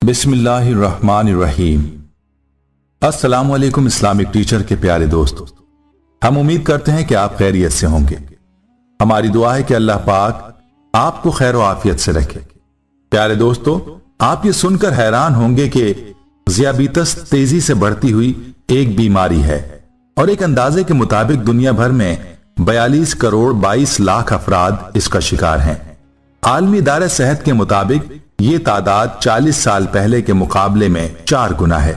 बिस्मिल्लाहिर्रहमानिर्रहीम। अस्सलाम वालेकुम इस्लामिक टीचर के प्यारे दोस्तों, हम उम्मीद करते हैं कि आप खैरियत से होंगे। हमारी दुआ है कि अल्लाह पाक आपको खैर आफियत से रखे। प्यारे दोस्तों, आप ये सुनकर हैरान होंगे कि ज़ियाबीतस तेजी से बढ़ती हुई एक बीमारी है और एक अंदाजे के मुताबिक दुनिया भर में 42 करोड़ 22 लाख अफराद इसका शिकार हैं। आलमी इदारे सेहत के मुताबिक ये तादाद 40 साल पहले के मुकाबले में 4 गुना है।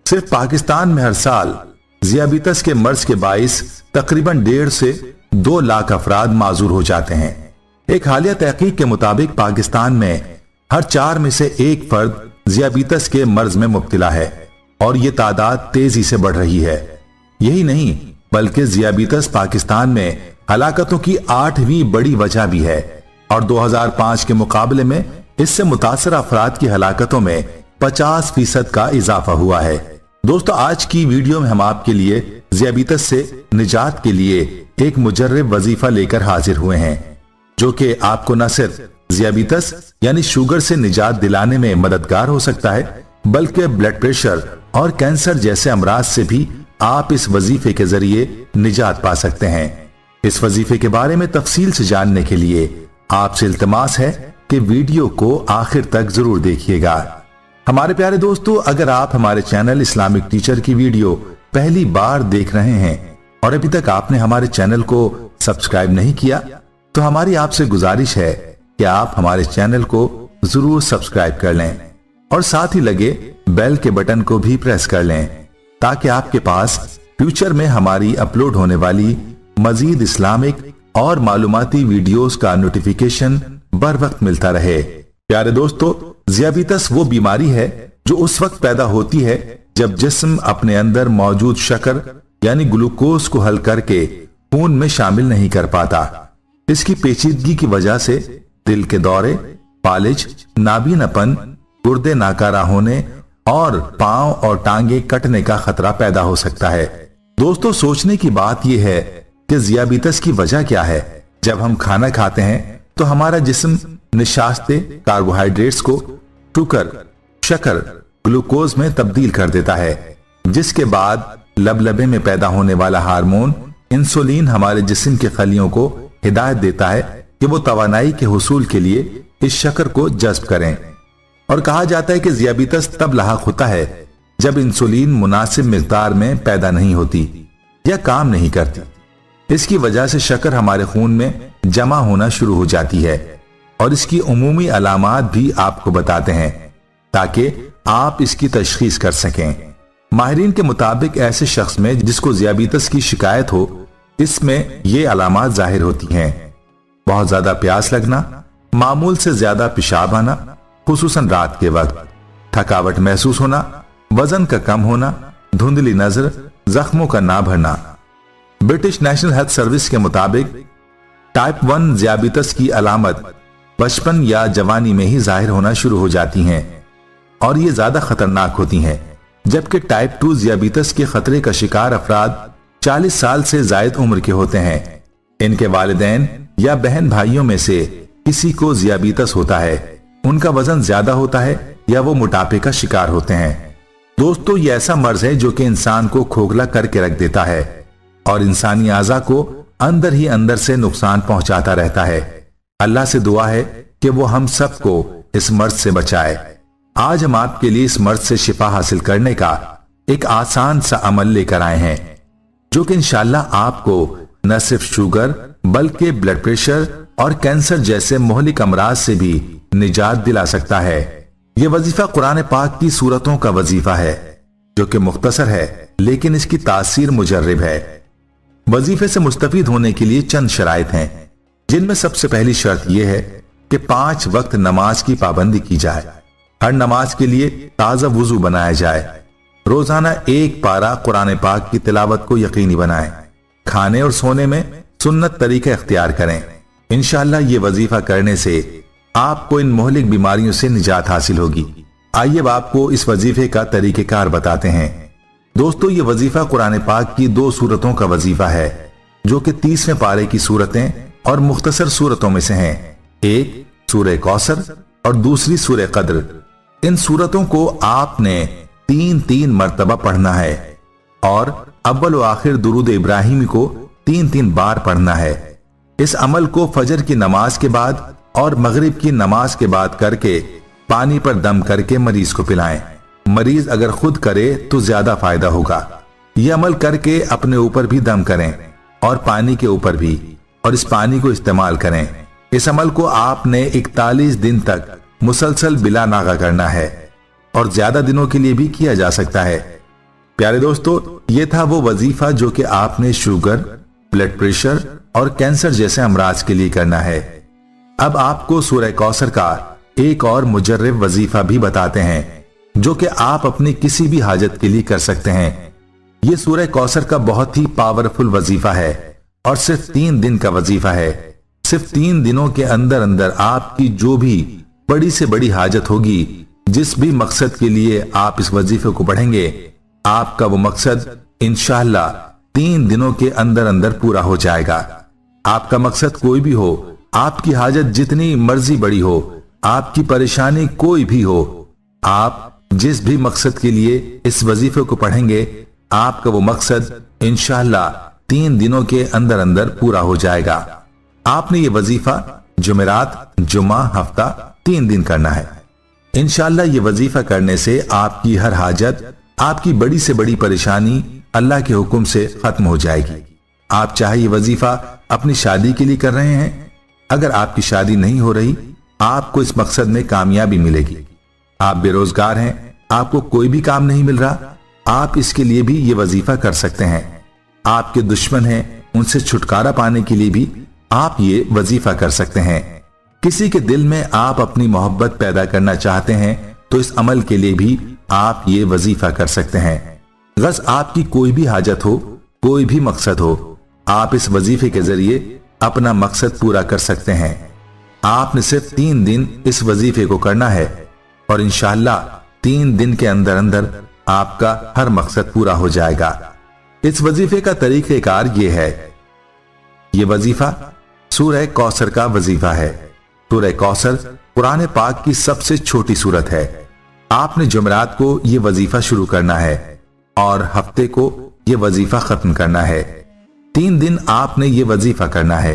सिर्फ पाकिस्तान में हर साल ज़ियाबीतस के मर्ज के बाइस तकरीबन 1.5 से 2 लाख अफराद माजूर हो जाते हैं। एक हालिया तहकीक के मुताबिक पाकिस्तान में हर 4 में से 1 फर्द ज़ियाबीतस के मर्ज में मुब्तला है और ये तादाद तेजी से बढ़ रही है। यही नहीं बल्कि ज़ियाबीतस पाकिस्तान में हलाकतों की 8वीं बड़ी वजह भी है और 2005 के मुकाबले में इससे मुतासर अफराद की हलाकतों में 50% का इजाफा हुआ है। दोस्तों, आज की वीडियो में हम आपके लिए ज़ियाबीतस से निजात के लिए एक मुजर्रब वजीफा लेकर हाजिर हुए हैं, जो कि आपको न सिर्फ ज़ियाबीतस यानी शुगर से निजात दिलाने में मददगार हो सकता है, बल्कि ब्लड प्रेशर और कैंसर जैसे अमराज से भी आप इस वजीफे के जरिए निजात पा सकते हैं। इस वजीफे के बारे में तफसील से जानने के लिए आपसे इल्तमास है कि वीडियो को आखिर तक जरूर देखिएगा। हमारे प्यारे दोस्तों, अगर आप हमारे चैनल इस्लामिक टीचर की वीडियो पहली बार देख रहे हैं और अभी तक आपने हमारे चैनल को सब्सक्राइब नहीं किया, तो हमारी आपसे गुजारिश है कि आप हमारे चैनल को जरूर सब्सक्राइब कर लें और साथ ही लगे बेल के बटन को भी प्रेस कर लें, ताकि आपके पास फ्यूचर में हमारी अपलोड होने वाली मजीद इस्लामिक और मालूमाती वीडियोस का नोटिफिकेशन बर वक्त मिलता रहे। प्यारे दोस्तों, ज़ियाबीतस वो बीमारी है जो उस वक्त पैदा होती है जब जिस्म अपने अंदर मौजूद शक्कर यानी ग्लूकोज को हल करके खून में शामिल नहीं कर पाता। इसकी पेचीदगी की वजह से दिल के दौरे, फालिज, नाबीनापन, गुर्दे नाकारा होने और पांव और टांगे कटने का खतरा पैदा हो सकता है। दोस्तों, सोचने की बात यह है कि ज़ियाबीतस की वजह क्या है। जब हम खाना खाते हैं तो हमारा जिस्म निशास्ते कार्बोहाइड्रेट्स को शक्कर ग्लूकोज में तब्दील कर देता है, जिसके बाद लबलबे में पैदा होने वाला हार्मोन इंसुलिन हमारे जिस्म के खलियों को हिदायत देता है कि वो तवानाई के हुसूल के लिए इस शक्कर को जज्ब करें। और कहा जाता है कि ज़ियाबीतस तब लाहक होता है जब इंसुलिन मुनासिब मिकदार में पैदा नहीं होती या काम नहीं करती। इसकी वजह से शक्कर हमारे खून में जमा होना शुरू हो जाती है और इसकी उमूमी अलामात भी आपको बताते हैं ताकि आप इसकी तशखीस कर सकें। माहिरीन के मुताबिक ऐसे शख्स में जिसको ज़ियाबीतस की शिकायत हो, इसमें ये अलामात जाहिर होती हैं: बहुत ज्यादा प्यास लगना, मामूल से ज्यादा पेशाब आना खुसूसन रात के वक्त, थकावट महसूस होना, वजन का कम होना, धुंधली नजर, जख्मों का ना भरना। ब्रिटिश नेशनल हेल्थ सर्विस के मुताबिक टाइप 1 ज़ियाबीतस की अलामत बचपन या जवानी में ही जाहिर होना शुरू हो जाती हैं और ये ज्यादा खतरनाक होती हैं, जबकि टाइप 2 ज़ियाबीतस के खतरे का शिकार अफराद 40 साल से जायद उम्र के होते हैं। इनके वालिदैन या बहन भाइयों में से किसी को ज़ियाबीतस होता है, उनका वजन ज्यादा होता है या वो मोटापे का शिकार होते हैं। दोस्तों, ये ऐसा मर्ज है जो कि इंसान को खोखला करके रख देता है और इंसानी आज़ा को अंदर ही अंदर से नुकसान पहुंचाता रहता है। अल्लाह से दुआ है कि वो हम सबको इस मर्ज से बचाए। आज हम आपके लिए इस मर्ज से शिफा हासिल करने का एक आसान सा अमल लेकर आए हैं, जो कि इंशाअल्लाह आपको न सिर्फ शुगर बल्कि ब्लड प्रेशर और कैंसर जैसे मोहलिक अमराज से भी निजात दिला सकता है। यह वजीफा कुरान पाक की सूरतों का वजीफा है, जो कि मुख्तसर है लेकिन इसकी तासीर मुजर्रब है। वजीफे से मुस्तफीद होने के लिए चंद शराइत हैं, जिनमें सबसे पहली शर्त यह है कि 5 वक्त नमाज की पाबंदी की जाए। हर नमाज के लिए ताजा वुजू बनाया जाए। रोजाना 1 पारा कुरान पाक की तिलावत को यकीनी बनाएं। खाने और सोने में सुन्नत तरीके इख्तियार करें। इंशाअल्लाह ये वजीफा करने से आपको इन मोहलिक बीमारियों से निजात हासिल होगी। आइए अब आपको इस वजीफे का तरीकेकार बताते हैं। दोस्तों, ये वजीफा कुरान पाक की 2 सूरतों का वजीफा है, जो कि 30वें पारे की सूरतें और मुख्तसर सूरतों में से हैं। एक सूरह कौसर और दूसरी सूरह कद्र। इन सूरतों को आपने 3-3 मर्तबा पढ़ना है और अव्वल व आखिर दुरूद इब्राहिमी को 3-3 बार पढ़ना है। इस अमल को फजर की नमाज के बाद और मगरिब की नमाज के बाद करके पानी पर दम करके मरीज को पिलाएं। मरीज अगर खुद करे तो ज्यादा फायदा होगा। यह अमल करके अपने ऊपर भी दम करें और पानी के ऊपर भी, और इस पानी को इस्तेमाल करें। इस अमल को आपने 41 दिन तक मुसलसल बिला नागा करना है और ज्यादा दिनों के लिए भी किया जा सकता है। प्यारे दोस्तों, ये था वो वजीफा जो कि आपने शुगर, ब्लड प्रेशर और कैंसर जैसे अमराज के लिए करना है। अब आपको सूरह कौसर का एक और मुजर्रब वजीफा भी बताते हैं जो कि आप अपनी किसी भी हाजत के लिए कर सकते हैं। यह सूरह कौसर का बहुत ही पावरफुल वजीफा है और सिर्फ 3 दिन का वजीफा है। सिर्फ 3 दिनों के अंदर अंदर आपकी जो भी बड़ी से बड़ी हाजत होगी, जिस भी मकसद के लिए आप इस वजीफे को पढ़ेंगे, आपका वो मकसद इंशाअल्लाह 3 दिनों के अंदर अंदर पूरा हो जाएगा। आपका मकसद कोई भी हो, आपकी हाजत जितनी मर्जी बड़ी हो, आपकी परेशानी कोई भी हो, आप जिस भी मकसद के लिए इस वजीफे को पढ़ेंगे, आपका वो मकसद इंशाअल्लाह 3 दिनों के अंदर अंदर पूरा हो जाएगा। आपने ये वजीफा जुमेरात, जुम्मा, हफ्ता 3 दिन करना है। इंशाअल्लाह ये वजीफा करने से आपकी हर हाजत, आपकी बड़ी से बड़ी परेशानी अल्लाह के हुक्म से खत्म हो जाएगी। आप चाहे ये वजीफा अपनी शादी के लिए कर रहे हैं, अगर आपकी शादी नहीं हो रही, आपको इस मकसद में कामयाबी मिलेगी। आप बेरोजगार हैं, आपको कोई भी काम नहीं मिल रहा, आप इसके लिए भी ये वजीफा कर सकते हैं। आपके दुश्मन हैं, उनसे छुटकारा पाने के लिए भी आप ये वजीफा कर सकते हैं। किसी के दिल में आप अपनी मोहब्बत पैदा करना चाहते हैं तो इस अमल के लिए भी आप ये वजीफा कर सकते हैं। गस आपकी कोई भी हाजत हो, कोई भी मकसद हो, आप इस वजीफे के जरिए अपना मकसद पूरा कर सकते हैं। आपने सिर्फ 3 दिन इस वजीफे को करना है और इंशाअल्लाह 3 दिन के अंदर अंदर आपका हर मकसद पूरा हो जाएगा। इस वजीफे का तरीक़ेकार ये है। ये वजीफा सूरह कौसर का वजीफा है। सूरह कौसर कुरान पाक की सबसे छोटी सूरत है। आपने जुमेरात को यह वजीफा शुरू करना है और हफ्ते को यह वजीफा खत्म करना है। 3 दिन आपने ये वजीफा करना है।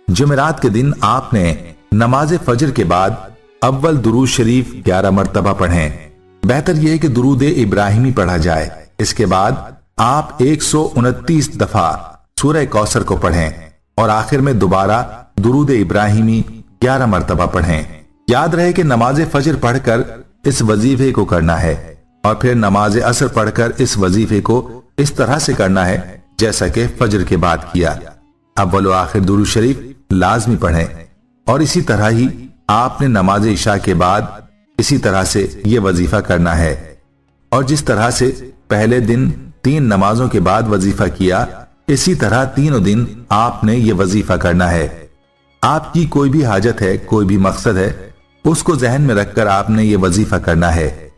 जुमेरात के दिन आपने नमाज फजर के बाद अव्वल दुरूद शरीफ 11 मरतबा पढ़ें। बेहतर यह है कि दुरूद इब्राहिमी पढ़ा जाए। इसके बाद आप 129 दफा सूरह कौसर को पढ़ें और आखिर में दोबारा दुरूद इब्राहिमी 11 मरतबा पढ़ें। याद रहे कि नमाज फजर पढ़कर इस वजीफे को करना है और फिर नमाज असर पढ़कर इस वजीफे को इस तरह से करना है जैसा कि फजर के बाद किया। अव्वल व आखिर दुरूद शरीफ लाजमी पढ़ें और इसी तरह ही आपने नमाज इशा के बाद इसी तरह से ये वजीफा करना है। और जिस तरह से पहले दिन 3 नमाजों के बाद वजीफा किया, इसी तरह तीनों दिन आपने ये वजीफा करना है। आपकी कोई भी हाजत है, कोई भी मकसद है, उसको जहन में रखकर आपने ये वजीफा करना है।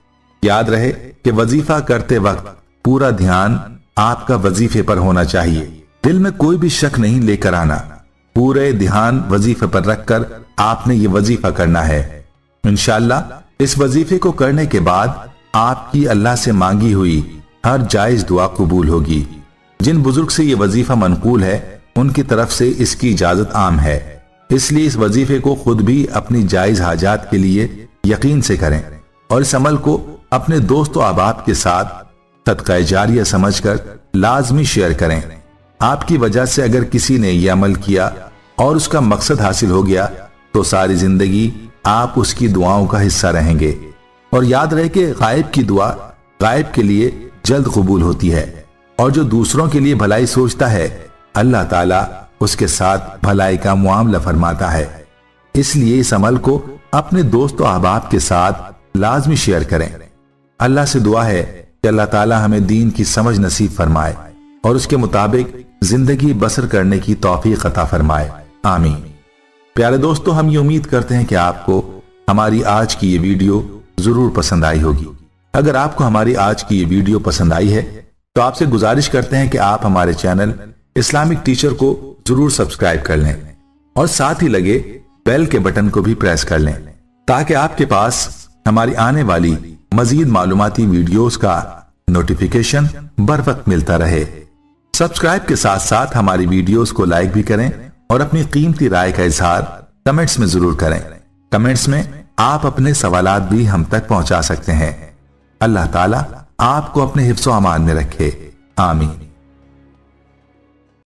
याद रहे कि वजीफा करते वक्त पूरा ध्यान आपका वजीफे पर होना चाहिए। दिल में कोई भी शक नहीं लेकर आना। पूरे ध्यान वजीफे पर रखकर आपने ये वजीफा करना है। इंशाअल्लाह इस वजीफे को करने के बाद आपकी अल्लाह से मांगी हुई हर जायज दुआ कबूल होगी। जिन बुजुर्ग से ये वजीफा मनकूल है, उनकी तरफ से इसकी इजाजत आम है। इसलिए इस वजीफे को खुद भी अपनी जायज हाजात के लिए यकीन से करें और इस अमल को अपने दोस्तों अहबाब के साथ सदका जारिया समझकर लाजमी शेयर करें। आपकी वजह से अगर किसी ने यह अमल किया और उसका मकसद हासिल हो गया तो सारी जिंदगी आप उसकी दुआओं का हिस्सा रहेंगे। और याद रहे कि गायब की दुआ गायब के लिए जल्द कबूल होती है और जो दूसरों के लिए भलाई सोचता है, अल्लाह ताला उसके साथ भलाई का मुआमला फरमाता है। इसलिए इस अमल को अपने दोस्तों अहबाब के साथ लाजमी शेयर करें। अल्लाह से दुआ है कि अल्लाह ताला हमें दीन की समझ नसीब फरमाए और उसके मुताबिक जिंदगी बसर करने की तौफीक अता फरमाए। आमीन। प्यारे दोस्तों, हम ये उम्मीद करते हैं कि आपको हमारी आज की ये वीडियो जरूर पसंद आई होगी। अगर आपको हमारी आज की ये वीडियो पसंद आई है तो आपसे गुजारिश करते हैं कि आप हमारे चैनल इस्लामिक टीचर को जरूर सब्सक्राइब कर लें और साथ ही लगे बेल के बटन को भी प्रेस कर लें ताकि आपके पास हमारी आने वाली मजीद मालूमाती वीडियोस का नोटिफिकेशन बर वक्त मिलता रहे। सब्सक्राइब के साथ साथ हमारी वीडियोस को लाइक भी करें और अपनी कीमती राय का इजहार कमेंट्स में जरूर करें। कमेंट्स में आप अपने सवालात भी हम तक पहुंचा सकते हैं। अल्लाह ताला आपको अपने हिफ्ज़ो अमान में रखे। आमीन।